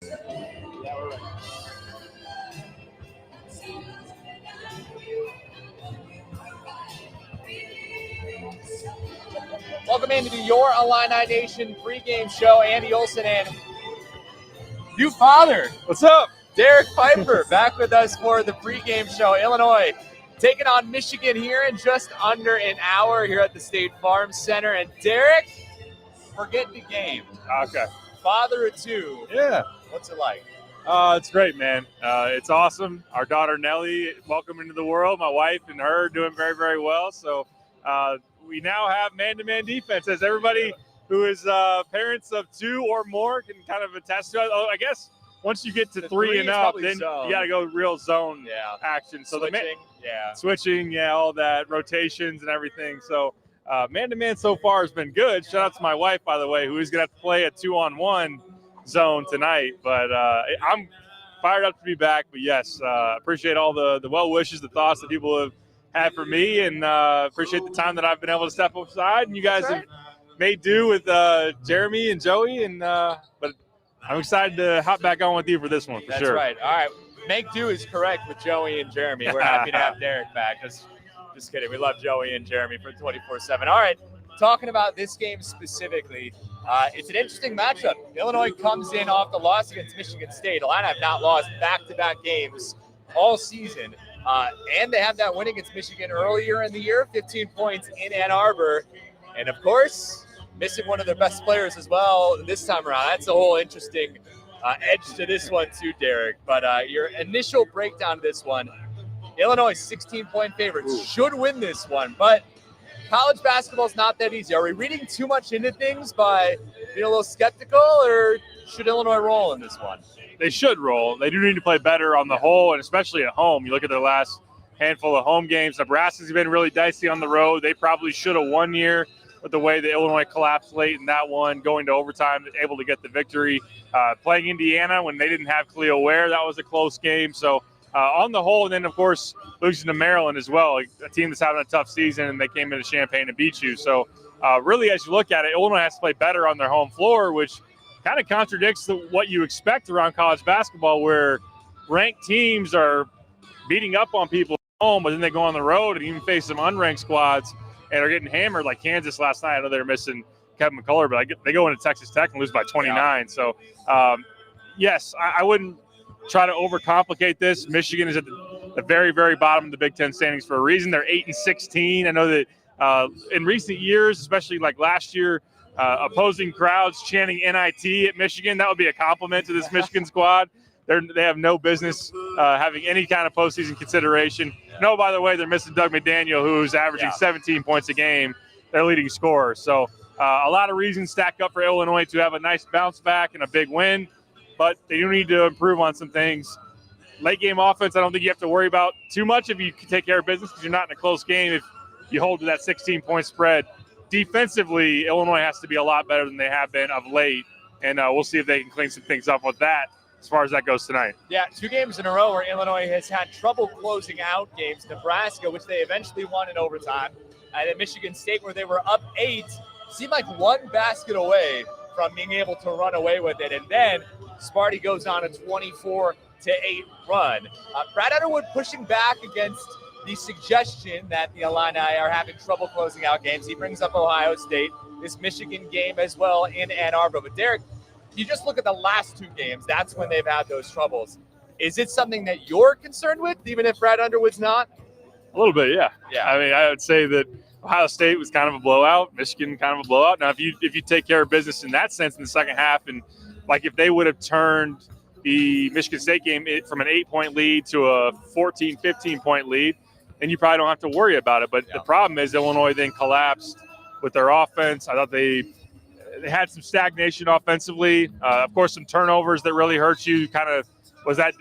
Yeah, we're ready. Welcome into Your Illini Nation pregame show. Andy Olson and new father. What's up? Derek Piper back with us for the pregame show. Illinois taking on Michigan here in just under an hour here at the State Farm Center. And Derek, forget the game. Okay. Father of two. Yeah. What's it like? It's great, man. It's awesome. Our daughter Nellie, welcome into the world. My wife and her doing very, very well. So we now have man-to-man defense, as everybody who is parents of two or more can kind of attest to it. Oh, I guess once you get to three and up, then you got to go real zone action. So switching, all that, rotations and everything. So man-to-man so far has been good. Shout out to my wife, by the way, who is going to have to play a 2-on-1 zone tonight. But I'm fired up to be back. But, yes, appreciate all the well wishes, the thoughts that people have had for me, and appreciate the time that I've been able to step aside. And you guys have made do with Jeremy and Joey. And but I'm excited to hop back on with you for this one, for sure. That's right. All right. Make do is correct with Joey and Jeremy. We're happy to have Derek back. Just kidding. We love Joey and Jeremy for 24/7. All right. Talking about this game specifically, it's an interesting matchup. Illinois comes in off the loss against Michigan State. Illini have not lost back-to-back games all season. And they have that win against Michigan earlier in the year, 15 points in Ann Arbor. And, of course, missing one of their best players as well this time around. That's a whole interesting edge to this one too, Derek. But your initial breakdown of this one, Illinois 16-point favorites, should win this one. But college basketball is not that easy. Are we reading too much into things by being a little skeptical, or should Illinois roll in this one? They should roll. They do need to play better on the whole, and especially at home. You look at their last handful of home games. Nebraska's been really dicey on the road. They probably should have won here with the way that Illinois collapsed late in that one, going to overtime, able to get the victory. Playing Indiana when they didn't have Khalil Ware, that was a close game. So on the whole, and then, of course, losing to Maryland as well, a team that's having a tough season, and they came into Champaign and beat you. So really, as you look at it, Illinois has to play better on their home floor, which kind of contradicts what you expect around college basketball, where ranked teams are beating up on people at home, but then they go on the road and even face some unranked squads and are getting hammered, like Kansas last night. I know they're missing Kevin McCullough, but they go into Texas Tech and lose by 29. Yeah. So, yes, I wouldn't try to overcomplicate this. Michigan is at the very, very bottom of the Big Ten standings for a reason. They're 8-16. I know that in recent years, especially like last year, opposing crowds chanting NIT at Michigan, that would be a compliment to this Michigan squad. They have no business having any kind of postseason consideration. No, by the way, they're missing Doug McDaniel, who's averaging 17 points a game, their leading scorer. So a lot of reasons stack up for Illinois to have a nice bounce back and a big win, but they do need to improve on some things. Late game offense, I don't think you have to worry about too much if you can take care of business, because you're not in a close game if you hold to that 16-point spread. Defensively, Illinois has to be a lot better than they have been of late, and we'll see if they can clean some things up with that as far as that goes tonight. Yeah, 2 games in a row where Illinois has had trouble closing out games. Nebraska, which they eventually won in overtime, and at Michigan State, where they were up 8, seemed like one basket away from being able to run away with it. And then Sparty goes on a 24-8 run. Brad Underwood pushing back against the suggestion that the Illini are having trouble closing out games. He brings up Ohio State, this Michigan game as well in Ann Arbor. But Derek, you just look at the last 2 games. That's when they've had those troubles. Is it something that you're concerned with, even if Brad Underwood's not? A little bit, yeah. Yeah. I mean, I would say that Ohio State was kind of a blowout, Michigan kind of a blowout. Now, if you take care of business in that sense in the second half, and like if they would have turned the Michigan State game from an 8-point lead to a 14, 15-point lead, then you probably don't have to worry about it. But the problem is Illinois then collapsed with their offense. I thought they had some stagnation offensively. Of course, some turnovers that really hurt you. Kind of was that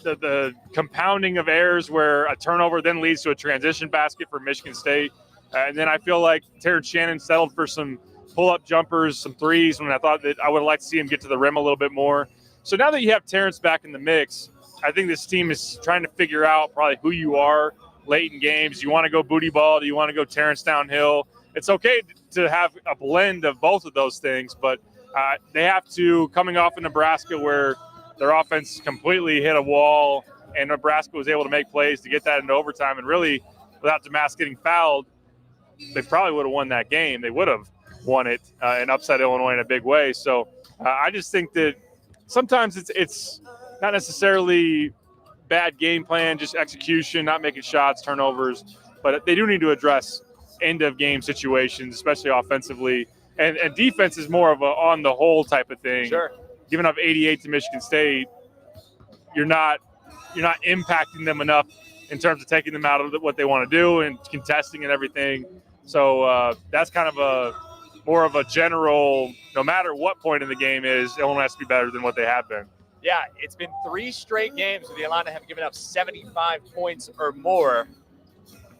the compounding of errors where a turnover then leads to a transition basket for Michigan State. And then I feel like Terrence Shannon settled for some pull-up jumpers, some threes, when I thought that I would like to see him get to the rim a little bit more. So now that you have Terrence back in the mix, I think this team is trying to figure out probably who you are late in games. Do you want to go booty ball? Do you want to go Terrence downhill? It's okay to have a blend of both of those things, but they have to, coming off of Nebraska where their offense completely hit a wall, and Nebraska was able to make plays to get that into overtime. And really, without Damas getting fouled, they probably would have won that game. They would have won it and upset Illinois in a big way. So I just think that sometimes it's not necessarily bad game plan, just execution, not making shots, turnovers. But they do need to address end-of-game situations, especially offensively. And defense is more of a on-the-whole type of thing. Sure. Giving up 88 to Michigan State, you're not impacting them enough in terms of taking them out of what they want to do and contesting and everything. So that's kind of more of a general, no matter what point in the game is, Illinois has to be better than what they have been. Yeah, it's been 3 straight games where the Illini have given up 75 points or more.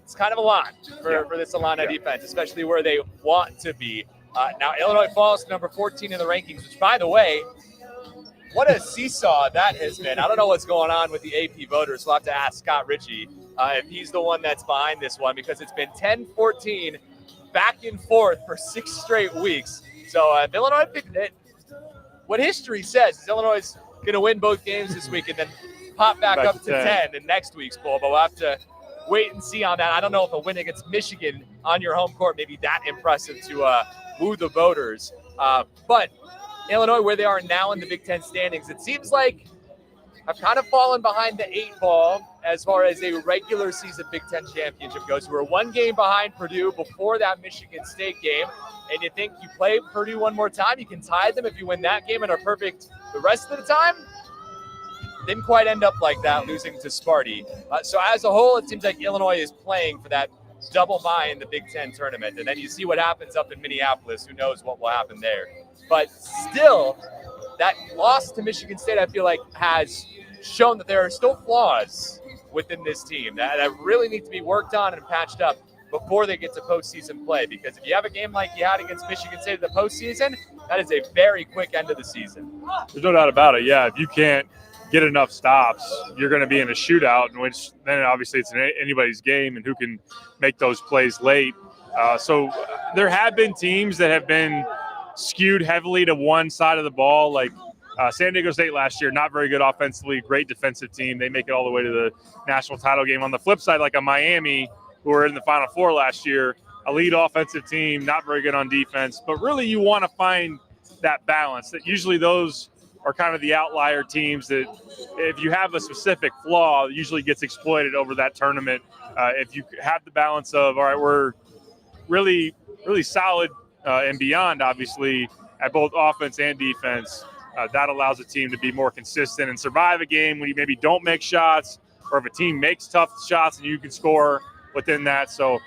It's kind of a lot for this Illini defense, especially where they want to be. Now, Illinois falls to number 14 in the rankings, which, by the way, what a seesaw that has been. I don't know what's going on with the AP voters. We'll have to ask Scott Ritchie if he's the one that's behind this one, because it's been 10-14 back and forth for 6 straight weeks. So if Illinois, what history says is Illinois is going to win both games this week and then pop back up to 10 in next week's poll. But we'll have to wait and see on that. I don't know if a win against Michigan on your home court may be that impressive to woo the voters. But Illinois, where they are now in the Big Ten standings, it seems like I've kind of fallen behind the 8 ball as far as a regular season Big Ten championship goes. We're 1 game behind Purdue before that Michigan State game. And you think you play Purdue one more time, you can tie them if you win that game and are perfect the rest of the time. Didn't quite end up like that, losing to Sparty. So as a whole, it seems like Illinois is playing for that double bye in the Big Ten tournament. And then you see what happens up in Minneapolis. Who knows what will happen there. But still, that loss to Michigan State, I feel like, has shown that there are still flaws within this team that really need to be worked on and patched up before they get to postseason play. Because if you have a game like you had against Michigan State in the postseason, that is a very quick end of the season. There's no doubt about it. Yeah, if you can't get enough stops, you're going to be in a shootout, in which then obviously it's anybody's game and who can make those plays late. So there have been teams that have been skewed heavily to one side of the ball, like San Diego State last year, not very good offensively, great defensive team. They make it all the way to the national title game. On the flip side, like a Miami, who were in the Final Four last year, a lead offensive team, not very good on defense. But really you want to find that balance. That usually those are kind of the outlier teams that if you have a specific flaw, it usually gets exploited over that tournament. If you have the balance of, all right, we're really, really solid and beyond, obviously, at both offense and defense, that allows a team to be more consistent and survive a game when you maybe don't make shots, or if a team makes tough shots and you can score within that. So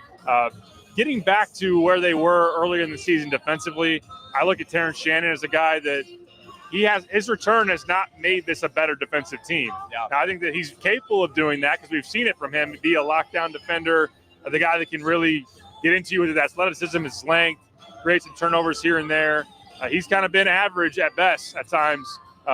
getting back to where they were earlier in the season defensively, I look at Terrence Shannon as a guy that his return has not made this a better defensive team. Yeah. Now, I think that he's capable of doing that because we've seen it from him, be a lockdown defender, the guy that can really get into you with his athleticism, his length, create some turnovers here and there. He's kind of been average at best at times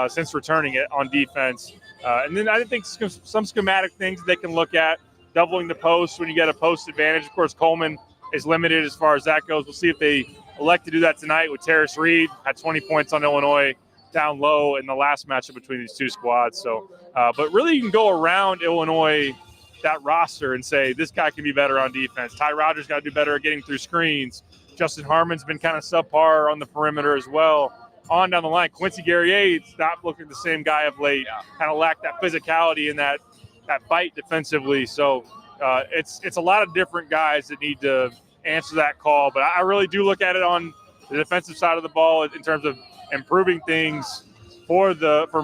since returning it on defense. And then I think some schematic things they can look at, doubling the post when you get a post advantage. Of course, Coleman is limited as far as that goes. We'll see if they elect to do that tonight with Terrace Reed, had 20 points on Illinois down low in the last matchup between these two squads. So, but really you can go around Illinois, that roster, and say this guy can be better on defense. Ty Rogers got to do better at getting through screens. Justin Harmon's been kind of subpar on the perimeter as well. On down the line, Quincy Guerrier's not looking the same guy of late. Kind of lacked that physicality and that bite defensively. So it's a lot of different guys that need to answer that call. But I really do look at it on the defensive side of the ball in terms of improving things for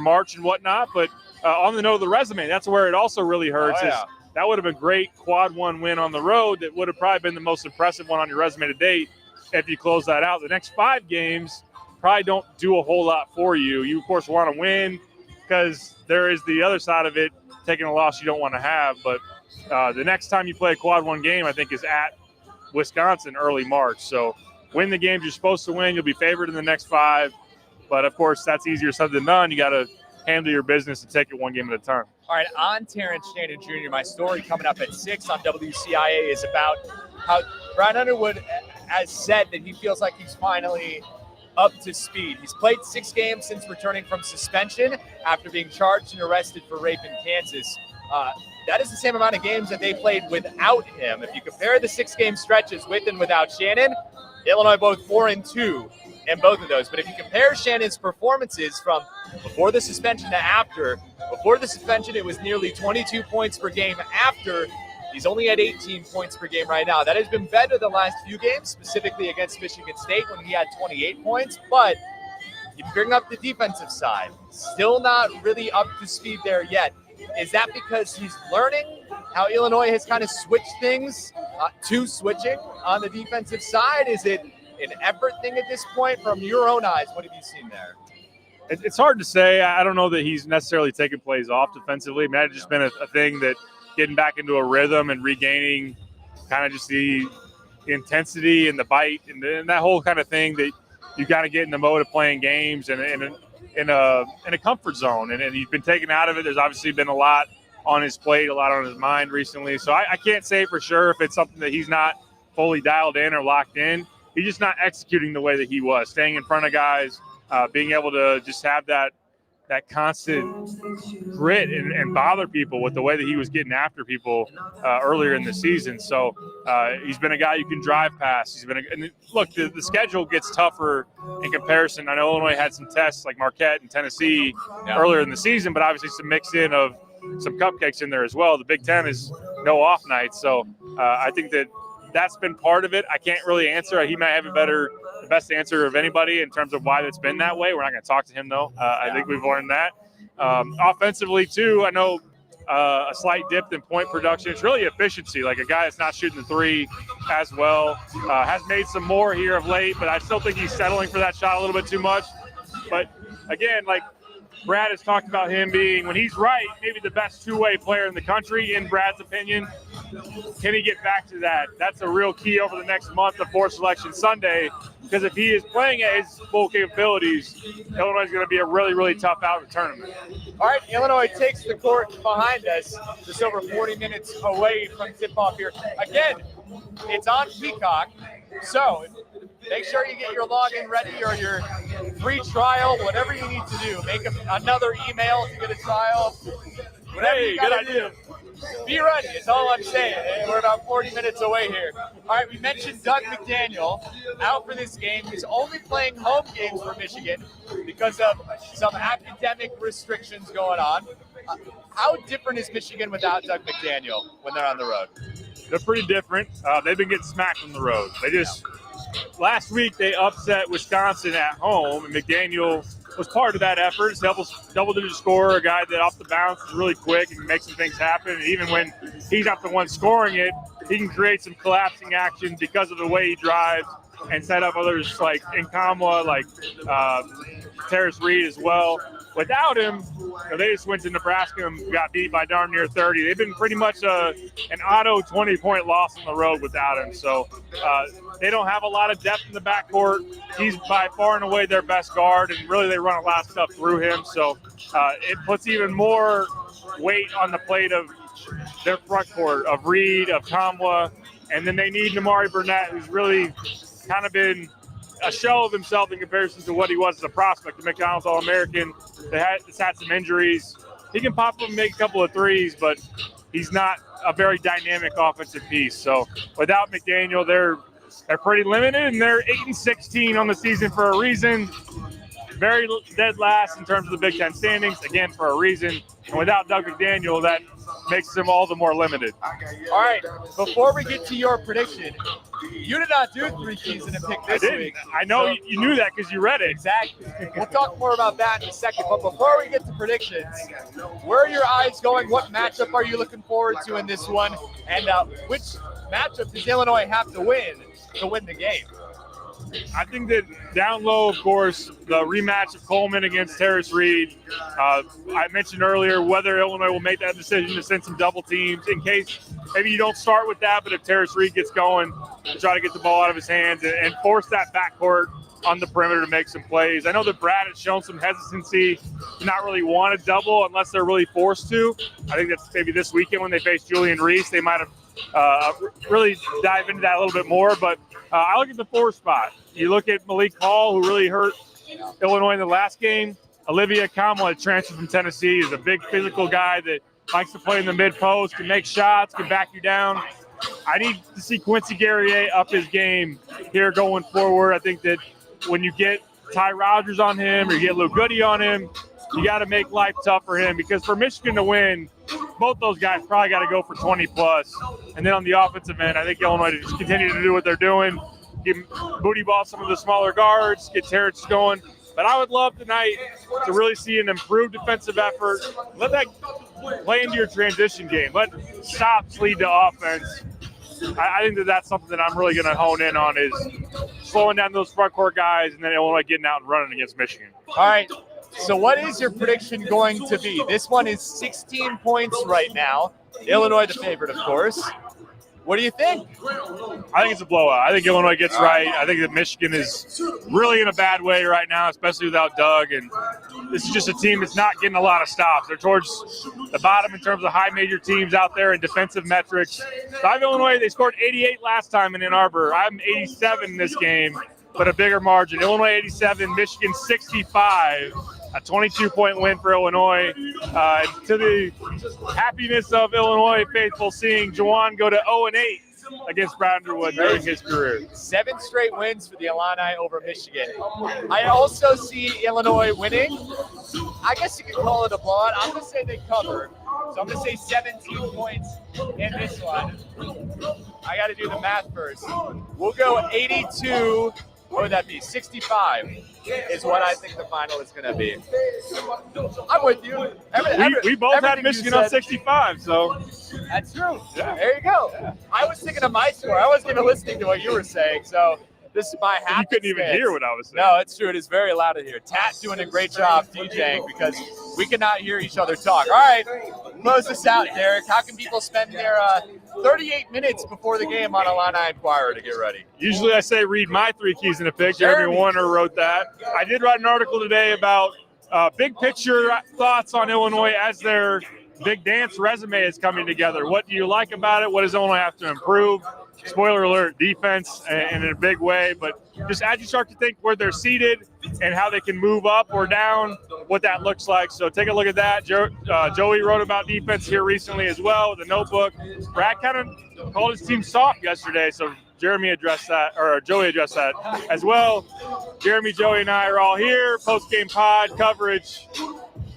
March and whatnot. But on the note of the resume, that's where it also really hurts. That would have been a great quad 1 win on the road. That would have probably been the most impressive one on your resume to date if you close that out. The next 5 games probably don't do a whole lot for you. You, of course, want to win because there is the other side of it, taking a loss you don't want to have. But the next time you play a quad 1 game, I think, is at Wisconsin early March. So win the games you're supposed to win. You'll be favored in the next 5. But, of course, that's easier said than done. You got to handle your business and take it 1 game at a time. All right, on Terrence Shannon Jr., my story coming up at 6 on WCIA is about how Brian Underwood has said that he feels like he's finally up to speed. He's played 6 games since returning from suspension after being charged and arrested for rape in Kansas. That is the same amount of games that they played without him. If you compare the 6-game stretches with and without Shannon, Illinois both 4-2 in both of those. But if you compare Shannon's performances from before the suspension to after, before the suspension it was nearly 22 points per game. After, he's only at 18 points per game right now. That has been better the last few games, specifically against Michigan State when he had 28 points. But you bring up the defensive side, still not really up to speed there yet. Is that because he's learning how Illinois has kind of switched things to switching on the defensive side? Is it an effort thing at this point? From your own eyes, what have you seen there? It's hard to say. I don't know that he's necessarily taken plays off defensively. I mean, it's just been a thing that getting back into a rhythm and regaining kind of just the intensity and the bite and that whole kind of thing that you got to get in the mode of playing games and in a comfort zone. And he's been taken out of it. There's obviously been a lot on his plate, a lot on his mind recently. So I can't say for sure if it's something that he's not fully dialed in or locked in. He's just not executing the way that he was, staying in front of guys, being able to just have that constant grit and bother people with the way that he was getting after people earlier in the season. So he's been a guy you can drive past. And look, the schedule gets tougher in comparison. I know Illinois had some tests like Marquette and Tennessee earlier in the season, but obviously some mix in of some cupcakes in there as well. The Big Ten is no off nights. So I think that's been part of it. I can't really answer. He might have the best answer of anybody in terms of why it's been that way. We're not going to talk to him, though. I think we've learned that. Offensively, too, I know a slight dip in point production. It's really efficiency, like a guy that's not shooting the three as well. Has made some more here of late, but I still think he's settling for that shot a little bit too much. But, again, like Brad has talked about him being, when he's right, maybe the best two-way player in the country, in Brad's opinion. Can he get back to that? That's a real key over the next month before Selection Sunday, because if he is playing at his full capabilities, Illinois is going to be a really, really tough out of the tournament. All right, Illinois takes the court behind us, just over 40 minutes away from tip-off here. Again, it's on Peacock, so make sure you get your login ready or your free trial, whatever you need to do. Make another email to get a trial. Whatever you got to do. Be ready is all I'm saying. We're about 40 minutes away here. All right, we mentioned Doug McDaniel out for this game. He's only playing home games for Michigan because of some academic restrictions going on. How different is Michigan without Doug McDaniel when they're on the road? They're pretty different. They've been getting smacked on the road. Last week they upset Wisconsin at home, and McDaniel was part of that effort. He's double-digit scorer, a guy that off the bounce is really quick and can make some things happen. And even when he's not the one scoring it, he can create some collapsing action because of the way he drives and set up others like Nkamwa, like Terrence Reed as well. Without him, they just went to Nebraska and got beat by darn near 30. They've been pretty much an auto 20-point loss on the road without him. So they don't have a lot of depth in the backcourt. He's by far and away their best guard, and really they run a lot of stuff through him. So it puts even more weight on the plate of their front court, of Reed, of Kamwa, and then they need Namari Burnett, who's really kind of been a shell of himself in comparison to what he was as a prospect. The McDonald's All-American, he's had some injuries. He can pop up and make a couple of threes, but he's not a very dynamic offensive piece. So without McDaniel, they're pretty limited, and they're 8-16 on the season for a reason. Very dead last in terms of the Big Ten standings, again, for a reason. And without Doug McDaniel, that makes them all the more limited. All right, before we get to your prediction, you did not do 3 keys in a pick this week. I know so, you knew that because you read it. Exactly. We'll talk more about that in a second. But before we get to predictions, where are your eyes going? What matchup are you looking forward to in this one? And which matchup does Illinois have to win the game? I think that down low, of course, the rematch of Coleman against Terrence Reed. I mentioned earlier whether Illinois will make that decision to send some double teams in case maybe you don't start with that, but if Terrence Reed gets going, to try to get the ball out of his hands and force that backcourt on the perimeter to make some plays. I know that Brad has shown some hesitancy to not really want to double unless they're really forced to. I think that's maybe this weekend when they face Julian Reese, they might have really dive into that a little bit more. But I look at the 4 spot. You look at Malik Hall, who really hurt Illinois in the last game. Olivia Kamala transferred from Tennessee, is a big physical guy that likes to play in the mid-post, can make shots, can back you down. I need to see Quincy Guerrier up his game here going forward. I think that when you get Ty Rogers on him or you get Lou Goody on him, you got to make life tough for him, because for Michigan to win, both those guys probably got to go for 20+. And then on the offensive end, I think Illinois to just continue to do what they're doing, give booty ball some of the smaller guards, get Terrence going. But I would love tonight to really see an improved defensive effort. Let that play into your transition game. Let stops lead to offense. I think that that's something that I'm really going to hone in on, is slowing down those front court guys and then Illinois getting out and running against Michigan. All right. So what is your prediction going to be? This one is 16 points right now. Illinois the favorite, of course. What do you think? I think it's a blowout. I think Illinois gets right. I think that Michigan is really in a bad way right now, especially without Doug. And this is just a team that's not getting a lot of stops. They're towards the bottom in terms of high major teams out there in defensive metrics. So I have Illinois. They scored 88 last time in Ann Arbor. I'm 87 in this game, but a bigger margin. Illinois 87, Michigan 65. A 22-point win for Illinois. To the happiness of Illinois faithful, seeing Juwan go to 0-8 against Brownwood during his career. 7 straight wins for the Illini over Michigan. I also see Illinois winning. I guess you could call it a blowout. I'm going to say they cover. So I'm going to say 17 points in this one. I got to do the math first. We'll go 82. What would that be? 65 is what I think the final is going to be. I'm with you. We both had Michigan on 65, so. That's true. Yeah. There you go. Yeah. I was thinking of my score. I wasn't even listening to what you were saying, so this is my half. You couldn't even hear what I was saying. No, it's true. It is very loud in here. Tat doing a great job DJing because we cannot hear each other talk. All right, close this out, Derek. How can people spend their 38 minutes before the game on Illini Inquirer to get ready? Usually I say read my 3 keys in a pick. Jeremy Warner wrote that. I did write an article today about big picture thoughts on Illinois as their big dance resume is coming together. What do you like about it? What does Illinois have to improve? Spoiler alert, defense and in a big way, but just as you start to think where they're seated and how they can move up or down, what that looks like. So take a look at that. Joey wrote about defense here recently as well with a notebook. Brad kind of called his team soft yesterday, so Joey addressed that as well. Jeremy, Joey, and I are all here. Post-game pod coverage.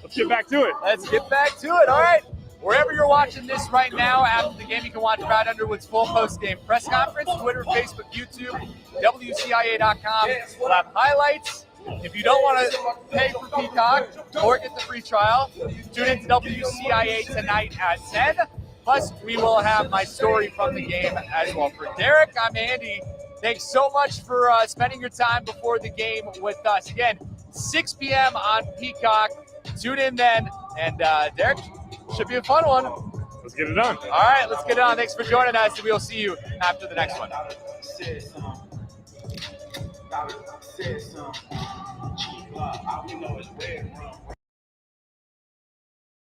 Let's get back to it. Let's get back to it. All right. Wherever you're watching this right now, after the game, you can watch Brad Underwood's full post-game press conference, Twitter, Facebook, YouTube, WCIA.com. We'll have highlights. If you don't want to pay for Peacock or get the free trial, tune in to WCIA tonight at 10. Plus, we will have my story from the game as well. For Derek, I'm Andy. Thanks so much for spending your time before the game with us. Again, 6 p.m. on Peacock. Tune in then. And Derek, should be a fun one. Let's get it done. All right, let's get it on. Thanks for joining us, and we'll see you after the next one.